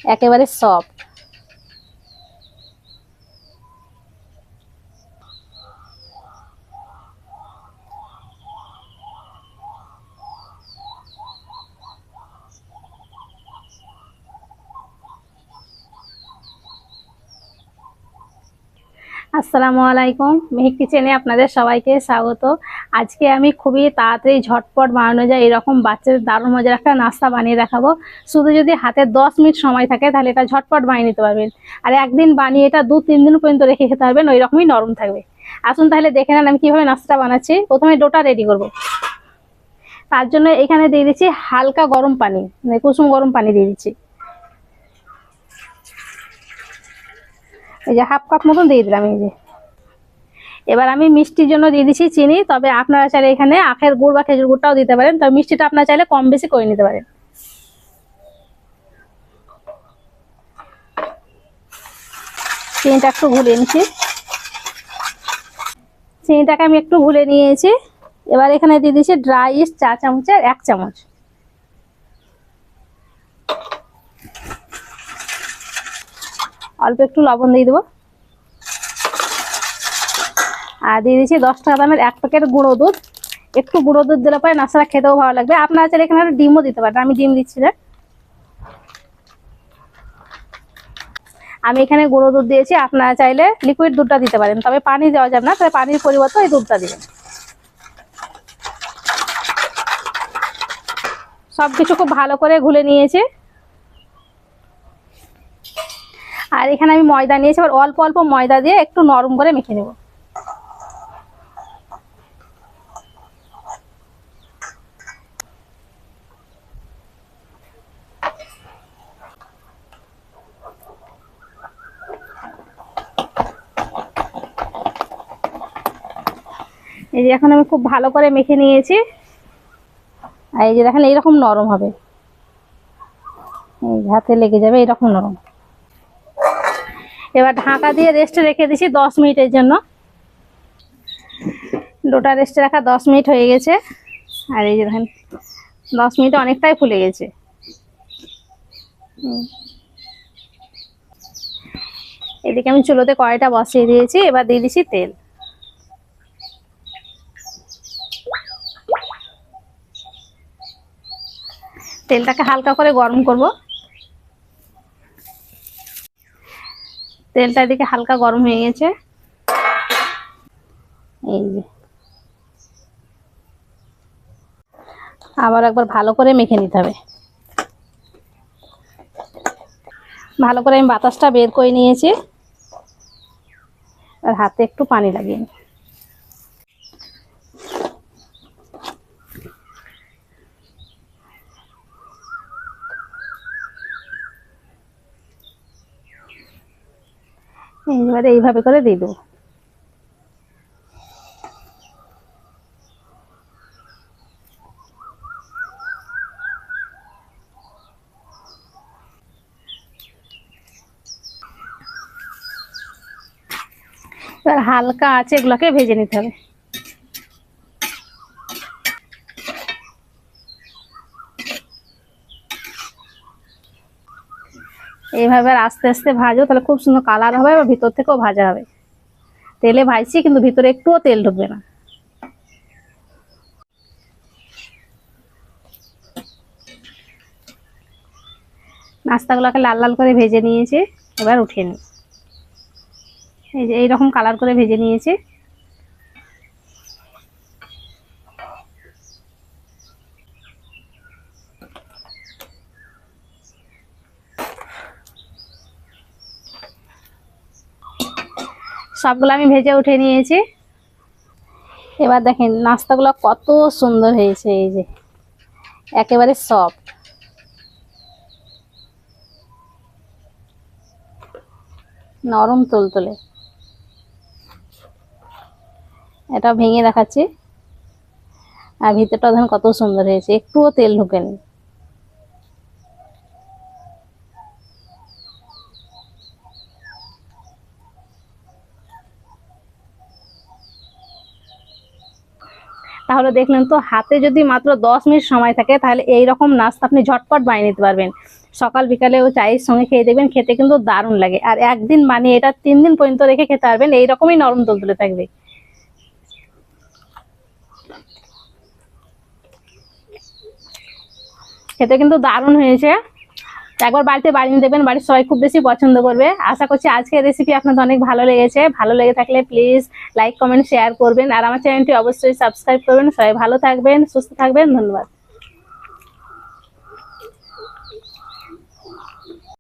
একেবারে সফট। আসসালামু আলাইকুম, মেহেক কিচেনে আপনাদের সবাইকে স্বাগত। আজকে আমি খুবই তাড়াতাড়ি ঝটপট বানানো যায় এরকম বাচ্চাদের দারুণ মজার একটা নাস্তা বানিয়ে দেখাবো। শুধু যদি হাতে 10 মিনিট সময় থাকে তাহলে এটা ঝটপট বানিয়ে নিতে পারবেন। আর একদিন বানিয়ে এটা 2-3 দিন পর্যন্ত রেখে খেতে পারবেন, ওই রকমই নরম থাকবে। আসুন তাহলে দেখে নেন আমি কিভাবে নাস্তাটা বানাচ্ছি। প্রথমে ডোটা রেডি করব। তার জন্য এখানে দিয়ে দিচ্ছি হালকা গরম পানি, মানে কুসুম গরম পানি দিয়ে দিচ্ছি। এই যে হাফ কাপ মতন দিয়ে দিলাম। এই যে এবার আমি মিষ্টির জন্য দিয়ে দিচ্ছি চিনি, তবে আপনারা চাইলে এখানে আখের গুড় বা খেজুর গুড়টাও দিতে পারেন, তবে মিষ্টিটা আপনারা চাইলে কম বেশি করে নিতে পারেন। চিনিটা একটু ঘুলিয়ে নিচ্ছি। চিনিটাকে আমি একটু ঘুলে নিয়েছি। এবার এখানে দিয়ে দিচ্ছি ড্রাই ইস্ট 4 চামচের 1 চামচ। অল্প একটু লবণ দিয়ে দেবো। আর দিয়ে দিচ্ছি 10 টাকা দামের 1 প্যাকেট গুঁড়ো দুধ। একটু গুঁড়ো দুধ দিলে পরে নাস্তাটা খেতেও ভালো লাগবে। আপনারা চাইলে এখানে ডিমও দিতে পারেন, আমি ডিম দিচ্ছি না। আমি এখানে গুঁড়ো দুধ দিয়েছি, আপনারা চাইলে লিকুইড দুধটা দিতে পারেন, তবে পানি দেওয়া যাবে না, তবে পানির পরিবর্তে এই দুধটা দিবেন। সবকিছু খুব ভালো করে ঘুলে নিয়েছি। আর এখানে আমি ময়দা নিয়েছি, এবার অল্প অল্প ময়দা দিয়ে একটু নরম করে মেখে নেব। এই যে এখন আমি খুব ভালো করে মেখে নিয়েছি। আর এই যে দেখেন এইরকম নরম হবে, এই হাতে লেগে যাবে এইরকম নরম। এবার ঢাকা দিয়ে রেস্টে রেখে দিছি 10 মিনিটের জন্য। ডোটা রেস্টে রাখা 10 মিনিট হয়ে গেছে। আর এই যে দেখেন 10 মিনিটে অনেকটাই ফুলে গেছে। এদিকে আমি চুলোতে কড়াইটা বসিয়ে দিয়েছি। এবার দিয়ে দিচ্ছি তেল। তেলটাকে হালকা করে গরম করব। তেলটা এদিকে হালকা গরম হয়ে গেছে। এই যে আবার একবার ভালো করে মেখে নিতে হবে। ভালো করে আমি বাতাসটা বের করে নিয়েছি। আর হাতে একটু পানি লাগিয়ে নিই। এইবারে এইভাবে করে দিয়ে দেবো। এবার হালকা আছে এগুলোকে ভেজে নিতে হবে। এইভাবে আস্তে আস্তে ভাজো, তাহলে খুব সুন্দর কালার হবে এবং ভিতর থেকেও ভাজা হবে। তেলে ভাজছি কিন্তু ভিতরে একটুও তেল ঢুকবে না। নাস্তাগুলোকে লাল লাল করে ভেজে নিয়েছি, এবার উঠিয়ে নিই। এই যে এইরকম কালার করে ভেজে নিয়েছি। সবগুলো আমি ভেজে উঠে নিয়েছি। এবার দেখেন নাস্তাগুলো কত সুন্দর হয়েছে। এই যে একেবারে সফট, নরম তুলতুলে। এটা ভেঙে দেখাচ্ছি। আর ভিতরটা দেখেন কত সুন্দর হয়েছে, একটুও তেল ঢুকেনি। তাহলে দেখলেন তো, হাতে যদি মাত্র 10 মিনিট সময় থাকে তাহলে এই রকম নাস্তা আপনি ঝটপট বানিয়ে নিতে পারবেন। সকাল বিকালেও চায়ের সঙ্গে খেয়ে দেখবেন, খেতে কিন্তু দারুণ লাগে। আর একদিন বানিয়ে এটা 3 দিন পর্যন্ত রেখে খেতে পারবেন, এইরকমই নরম তুলতুলে থাকবে। খেতে কিন্তু দারুণ হয়েছে। একবার বাড়িতে বানিয়ে দেবেন, বাড়ির সবাই খুব বেশি পছন্দ করবে। আশা করছি আজকের রেসিপি আপনাদের অনেক ভালো লেগেছে। ভালো লেগে থাকলে প্লিজ লাইক কমেন্ট শেয়ার করবেন, আর আমার চ্যানেলটি অবশ্যই সাবস্ক্রাইব করবেন। সবাই ভালো থাকবেন, সুস্থ থাকবেন, ধন্যবাদ।